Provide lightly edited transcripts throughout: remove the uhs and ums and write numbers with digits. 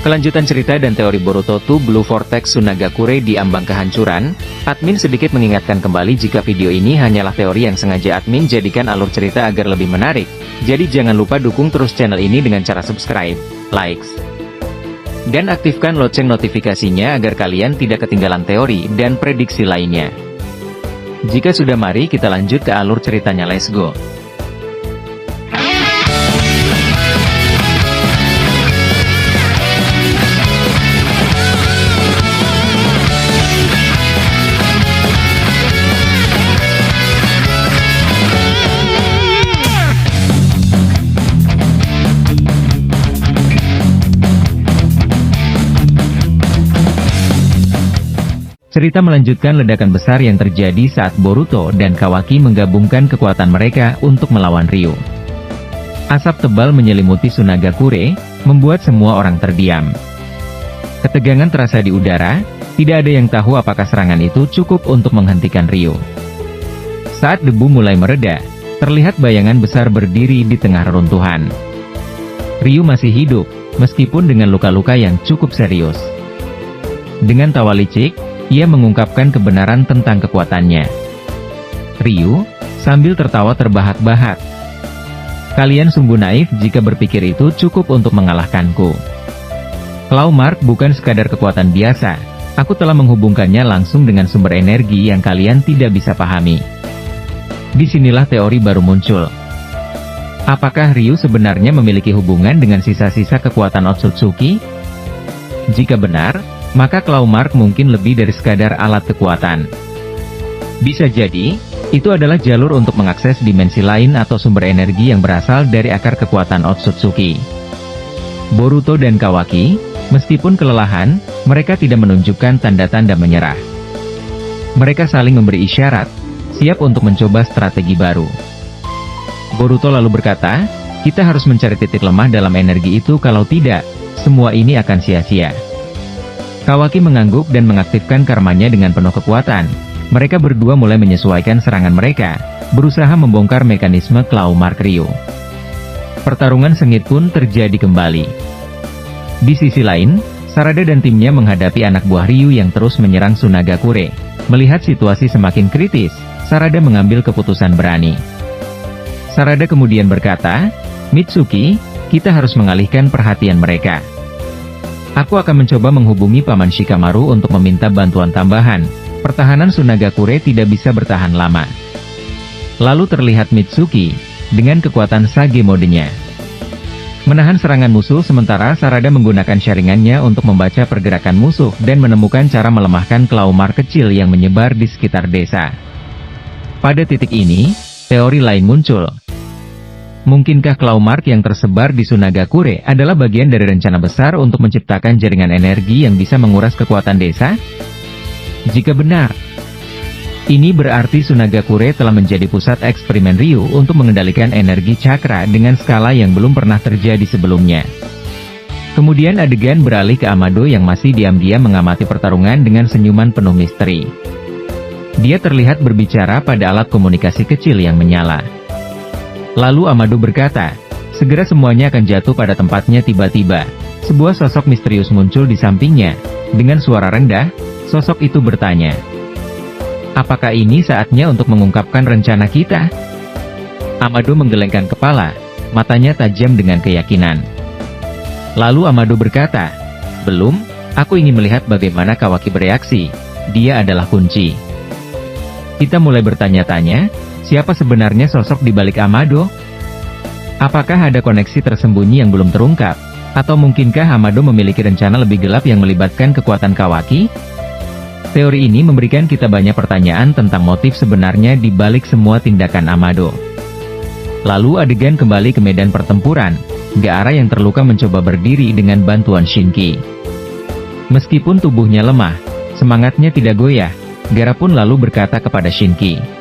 Kelanjutan cerita dan teori Boruto 2 Blue Vortex Tsunagakure di ambang kehancuran, admin sedikit mengingatkan kembali jika video ini hanyalah teori yang sengaja admin jadikan alur cerita agar lebih menarik. Jadi jangan lupa dukung terus channel ini dengan cara subscribe, likes, dan aktifkan lonceng notifikasinya agar kalian tidak ketinggalan teori dan prediksi lainnya. Jika sudah, mari kita lanjut ke alur ceritanya, let's go. Cerita melanjutkan ledakan besar yang terjadi saat Boruto dan Kawaki menggabungkan kekuatan mereka untuk melawan Ryu. Asap tebal menyelimuti Tsunagakure, membuat semua orang terdiam. Ketegangan terasa di udara, tidak ada yang tahu apakah serangan itu cukup untuk menghentikan Ryu. Saat debu mulai mereda, terlihat bayangan besar berdiri di tengah reruntuhan. Ryu masih hidup, meskipun dengan luka-luka yang cukup serius. Dengan tawa licik, ia mengungkapkan kebenaran tentang kekuatannya. Ryu, sambil tertawa terbahak-bahak. Kalian sungguh naif jika berpikir itu cukup untuk mengalahkanku. Claw Mark bukan sekadar kekuatan biasa, aku telah menghubungkannya langsung dengan sumber energi yang kalian tidak bisa pahami. Disinilah teori baru muncul. Apakah Ryu sebenarnya memiliki hubungan dengan sisa-sisa kekuatan Otsutsuki? Jika benar, maka Claw Mark mungkin lebih dari sekadar alat kekuatan. Bisa jadi, itu adalah jalur untuk mengakses dimensi lain atau sumber energi yang berasal dari akar kekuatan Otsutsuki. Boruto dan Kawaki, meskipun kelelahan, mereka tidak menunjukkan tanda-tanda menyerah. Mereka saling memberi isyarat, siap untuk mencoba strategi baru. Boruto lalu berkata, kita harus mencari titik lemah dalam energi itu, kalau tidak, semua ini akan sia-sia. Kawaki mengangguk dan mengaktifkan karmanya dengan penuh kekuatan. Mereka berdua mulai menyesuaikan serangan mereka, berusaha membongkar mekanisme Claw Mark Ryu. Pertarungan sengit pun terjadi kembali. Di sisi lain, Sarada dan timnya menghadapi anak buah Ryu yang terus menyerang Tsunagakure. Melihat situasi semakin kritis, Sarada mengambil keputusan berani. Sarada kemudian berkata, Mitsuki, kita harus mengalihkan perhatian mereka. Aku akan mencoba menghubungi Paman Shikamaru untuk meminta bantuan tambahan. Pertahanan Tsunagakure tidak bisa bertahan lama. Lalu terlihat Mitsuki, dengan kekuatan Sage modenya, menahan serangan musuh sementara Sarada menggunakan sharingannya untuk membaca pergerakan musuh dan menemukan cara melemahkan Claw Mark kecil yang menyebar di sekitar desa. Pada titik ini, teori lain muncul. Mungkinkah Claw Mark yang tersebar di Tsunagakure adalah bagian dari rencana besar untuk menciptakan jaringan energi yang bisa menguras kekuatan desa? Jika benar, ini berarti Tsunagakure telah menjadi pusat eksperimen Ryu untuk mengendalikan energi cakra dengan skala yang belum pernah terjadi sebelumnya. Kemudian adegan beralih ke Amado yang masih diam-diam mengamati pertarungan dengan senyuman penuh misteri. Dia terlihat berbicara pada alat komunikasi kecil yang menyala. Lalu Amado berkata, segera semuanya akan jatuh pada tempatnya. Tiba-tiba, sebuah sosok misterius muncul di sampingnya. Dengan suara rendah, sosok itu bertanya, apakah ini saatnya untuk mengungkapkan rencana kita? Amado menggelengkan kepala, matanya tajam dengan keyakinan. Lalu Amado berkata, belum, aku ingin melihat bagaimana Kawaki bereaksi. Dia adalah kunci. Kita mulai bertanya-tanya, siapa sebenarnya sosok di balik Amado? Apakah ada koneksi tersembunyi yang belum terungkap? Atau mungkinkah Amado memiliki rencana lebih gelap yang melibatkan kekuatan Kawaki? Teori ini memberikan kita banyak pertanyaan tentang motif sebenarnya di balik semua tindakan Amado. Lalu adegan kembali ke medan pertempuran. Gaara yang terluka mencoba berdiri dengan bantuan Shinki. Meskipun tubuhnya lemah, semangatnya tidak goyah. Gaara pun lalu berkata kepada Shinki,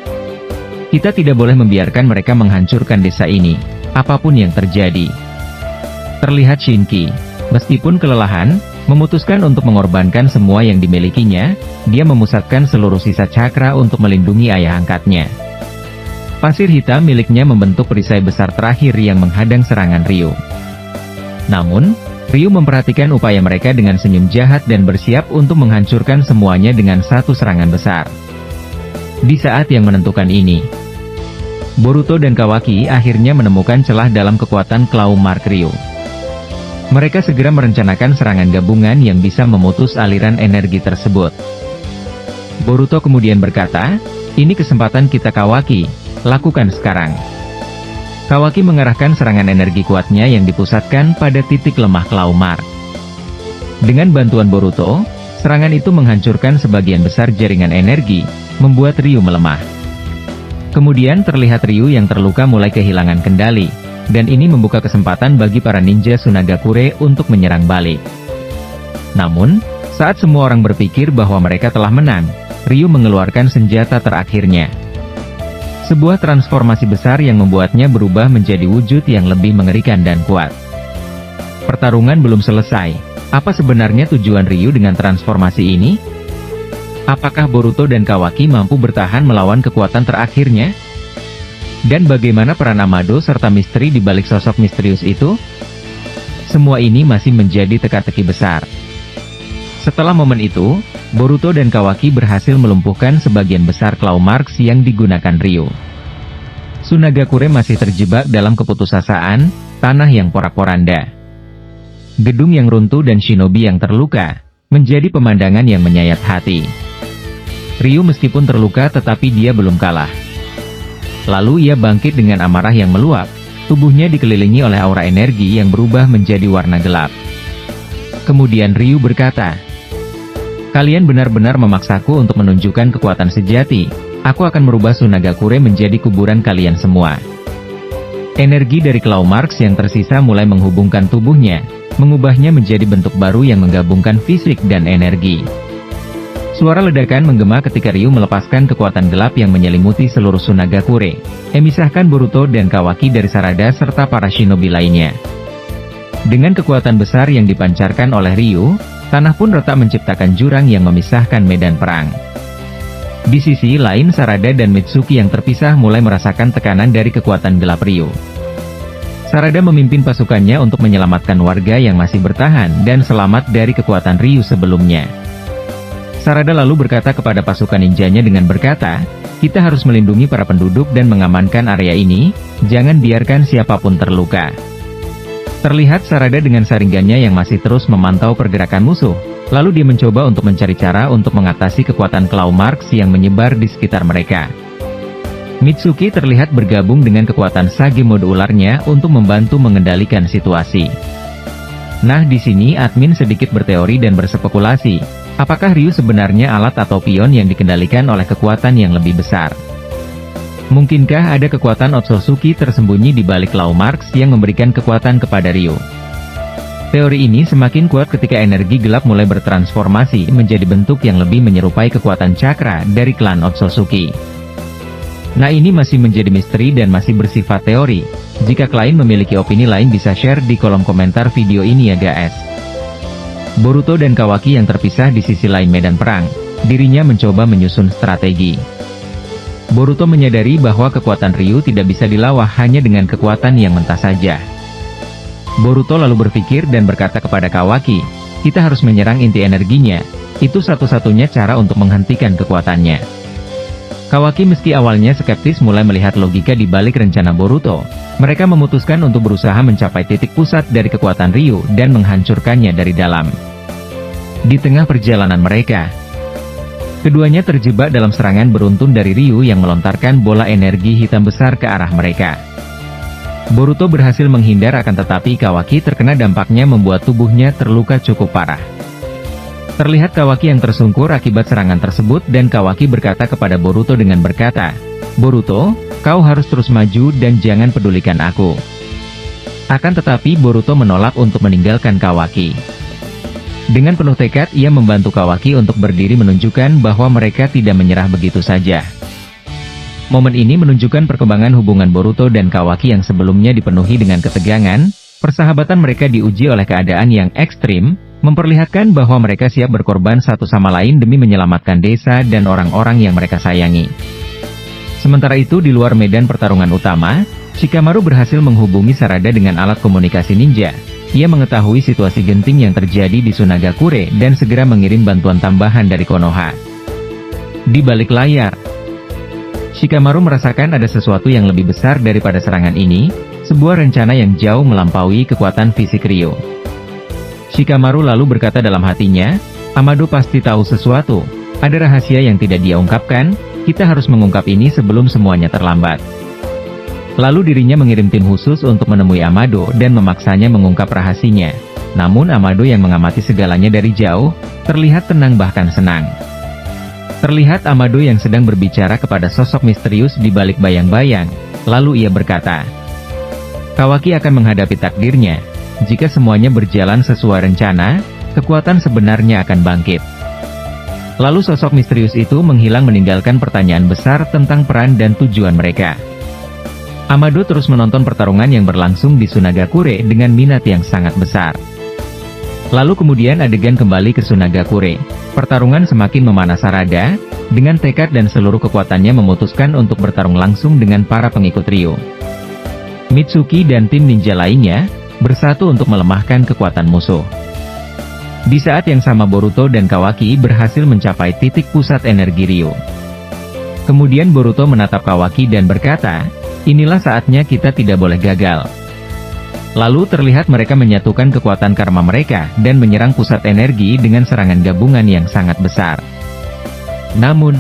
kita tidak boleh membiarkan mereka menghancurkan desa ini, apapun yang terjadi. Terlihat Shinki, meskipun kelelahan, memutuskan untuk mengorbankan semua yang dimilikinya. Dia memusatkan seluruh sisa cakra untuk melindungi ayah angkatnya. Pasir hitam miliknya membentuk perisai besar terakhir yang menghadang serangan Ryu. Namun, Ryu memperhatikan upaya mereka dengan senyum jahat dan bersiap untuk menghancurkan semuanya dengan satu serangan besar. Di saat yang menentukan ini, Boruto dan Kawaki akhirnya menemukan celah dalam kekuatan Claw Mark Ryu. Mereka segera merencanakan serangan gabungan yang bisa memutus aliran energi tersebut. Boruto kemudian berkata, "Ini kesempatan kita Kawaki, lakukan sekarang." Kawaki mengarahkan serangan energi kuatnya yang dipusatkan pada titik lemah Claw Mark. Dengan bantuan Boruto, serangan itu menghancurkan sebagian besar jaringan energi, membuat Ryu melemah. Kemudian terlihat Ryu yang terluka mulai kehilangan kendali, dan ini membuka kesempatan bagi para ninja Sunagakure untuk menyerang balik. Namun, saat semua orang berpikir bahwa mereka telah menang, Ryu mengeluarkan senjata terakhirnya. Sebuah transformasi besar yang membuatnya berubah menjadi wujud yang lebih mengerikan dan kuat. Pertarungan belum selesai. Apa sebenarnya tujuan Ryu dengan transformasi ini? Apakah Boruto dan Kawaki mampu bertahan melawan kekuatan terakhirnya? Dan bagaimana peran Amado serta misteri di balik sosok misterius itu? Semua ini masih menjadi teka-teki besar. Setelah momen itu, Boruto dan Kawaki berhasil melumpuhkan sebagian besar Claw Marks yang digunakan Ryu. Sunagakure masih terjebak dalam keputusasaan, tanah yang porak-poranda, gedung yang runtuh dan shinobi yang terluka, menjadi pemandangan yang menyayat hati. Ryu meskipun terluka tetapi dia belum kalah. Lalu ia bangkit dengan amarah yang meluap, tubuhnya dikelilingi oleh aura energi yang berubah menjadi warna gelap. Kemudian Ryu berkata, "Kalian benar-benar memaksaku untuk menunjukkan kekuatan sejati. Aku akan merubah Sunagakure menjadi kuburan kalian semua." Energi dari Claw Marks yang tersisa mulai menghubungkan tubuhnya, mengubahnya menjadi bentuk baru yang menggabungkan fisik dan energi. Suara ledakan menggema ketika Ryu melepaskan kekuatan gelap yang menyelimuti seluruh Sunagakure, memisahkan Boruto dan Kawaki dari Sarada serta para shinobi lainnya. Dengan kekuatan besar yang dipancarkan oleh Ryu, tanah pun retak menciptakan jurang yang memisahkan medan perang. Di sisi lain Sarada dan Mitsuki yang terpisah mulai merasakan tekanan dari kekuatan gelap Ryu. Sarada memimpin pasukannya untuk menyelamatkan warga yang masih bertahan dan selamat dari kekuatan Ryu sebelumnya. Sarada lalu berkata kepada pasukan ninjanya dengan berkata, "Kita harus melindungi para penduduk dan mengamankan area ini, jangan biarkan siapapun terluka." Terlihat Sarada dengan saringannya yang masih terus memantau pergerakan musuh, lalu dia mencoba untuk mencari cara untuk mengatasi kekuatan Claw Marks yang menyebar di sekitar mereka. Mitsuki terlihat bergabung dengan kekuatan Sage mode ularnya untuk membantu mengendalikan situasi. Nah, di sini admin sedikit berteori dan berspekulasi, apakah Ryu sebenarnya alat atau pion yang dikendalikan oleh kekuatan yang lebih besar? Mungkinkah ada kekuatan Otsutsuki tersembunyi di balik Claw Marks yang memberikan kekuatan kepada Ryu? Teori ini semakin kuat ketika energi gelap mulai bertransformasi menjadi bentuk yang lebih menyerupai kekuatan cakra dari klan Otsutsuki. Nah, ini masih menjadi misteri dan masih bersifat teori. Jika kalian memiliki opini lain bisa share di kolom komentar video ini ya guys. Boruto dan Kawaki yang terpisah di sisi lain medan perang, dirinya mencoba menyusun strategi. Boruto menyadari bahwa kekuatan Ryu tidak bisa dilawan hanya dengan kekuatan yang mentah saja. Boruto lalu berpikir dan berkata kepada Kawaki, "Kita harus menyerang inti energinya, itu satu-satunya cara untuk menghentikan kekuatannya." Kawaki meski awalnya skeptis mulai melihat logika di balik rencana Boruto. Mereka memutuskan untuk berusaha mencapai titik pusat dari kekuatan Ryu dan menghancurkannya dari dalam. Di tengah perjalanan mereka, keduanya terjebak dalam serangan beruntun dari Ryu yang melontarkan bola energi hitam besar ke arah mereka. Boruto berhasil menghindar akan tetapi Kawaki terkena dampaknya membuat tubuhnya terluka cukup parah. Terlihat Kawaki yang tersungkur akibat serangan tersebut dan Kawaki berkata kepada Boruto dengan berkata, "Boruto, kau harus terus maju dan jangan pedulikan aku." Akan tetapi Boruto menolak untuk meninggalkan Kawaki. Dengan penuh tekad ia membantu Kawaki untuk berdiri menunjukkan bahwa mereka tidak menyerah begitu saja. Momen ini menunjukkan perkembangan hubungan Boruto dan Kawaki yang sebelumnya dipenuhi dengan ketegangan. Persahabatan mereka diuji oleh keadaan yang ekstrim, memperlihatkan bahwa mereka siap berkorban satu sama lain demi menyelamatkan desa dan orang-orang yang mereka sayangi. Sementara itu di luar medan pertarungan utama, Shikamaru berhasil menghubungi Sarada dengan alat komunikasi ninja. ia mengetahui situasi genting yang terjadi di Sunagakure dan segera mengirim bantuan tambahan dari Konoha. Di balik layar, Shikamaru merasakan ada sesuatu yang lebih besar daripada serangan ini, sebuah rencana yang jauh melampaui kekuatan fisik Ryo. Shikamaru lalu berkata dalam hatinya, Amado pasti tahu sesuatu, ada rahasia yang tidak dia ungkapkan, kita harus mengungkap ini sebelum semuanya terlambat. Lalu dirinya mengirim tim khusus untuk menemui Amado dan memaksanya mengungkap rahasianya. Namun Amado yang mengamati segalanya dari jauh, terlihat tenang bahkan senang. Terlihat Amado yang sedang berbicara kepada sosok misterius di balik bayang-bayang, lalu ia berkata, Kawaki akan menghadapi takdirnya, jika semuanya berjalan sesuai rencana, kekuatan sebenarnya akan bangkit. Lalu sosok misterius itu menghilang meninggalkan pertanyaan besar tentang peran dan tujuan mereka. Amado terus menonton pertarungan yang berlangsung di Sunagakure dengan minat yang sangat besar. Lalu kemudian adegan kembali ke Sunagakure. Pertarungan semakin memanas rada, dengan tekad dan seluruh kekuatannya memutuskan untuk bertarung langsung dengan para pengikut Ryo. Mitsuki dan tim ninja lainnya, bersatu untuk melemahkan kekuatan musuh. Di saat yang sama Boruto dan Kawaki berhasil mencapai titik pusat energi Ryo. Kemudian Boruto menatap Kawaki dan berkata, inilah saatnya kita tidak boleh gagal. Lalu terlihat mereka menyatukan kekuatan karma mereka dan menyerang pusat energi dengan serangan gabungan yang sangat besar. Namun,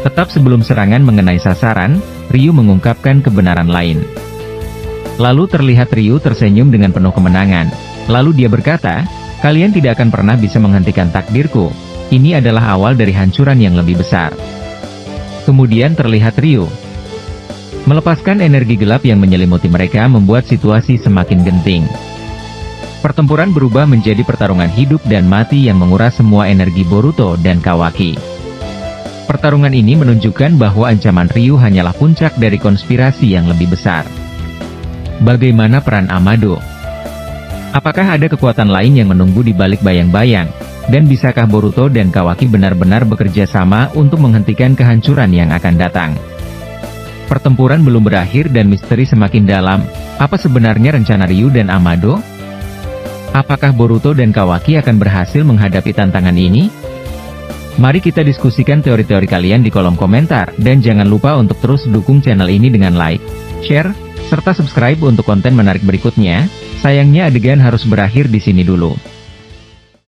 tetap sebelum serangan mengenai sasaran, Ryu mengungkapkan kebenaran lain. Lalu terlihat Ryu tersenyum dengan penuh kemenangan. Lalu dia berkata, kalian tidak akan pernah bisa menghentikan takdirku, ini adalah awal dari hancuran yang lebih besar. Kemudian terlihat Ryu melepaskan energi gelap yang menyelimuti mereka membuat situasi semakin genting. Pertempuran berubah menjadi pertarungan hidup dan mati yang menguras semua energi Boruto dan Kawaki. Pertarungan ini menunjukkan bahwa ancaman Ryu hanyalah puncak dari konspirasi yang lebih besar. Bagaimana peran Amado? Apakah ada kekuatan lain yang menunggu di balik bayang-bayang? Dan bisakah Boruto dan Kawaki benar-benar bekerja sama untuk menghentikan kehancuran yang akan datang? Pertempuran belum berakhir dan misteri semakin dalam. Apa sebenarnya rencana Ryu dan Amado? Apakah Boruto dan Kawaki akan berhasil menghadapi tantangan ini? Mari kita diskusikan teori-teori kalian di kolom komentar, dan jangan lupa untuk terus dukung channel ini dengan like, share, serta subscribe untuk konten menarik berikutnya. Sayangnya adegan harus berakhir di sini dulu.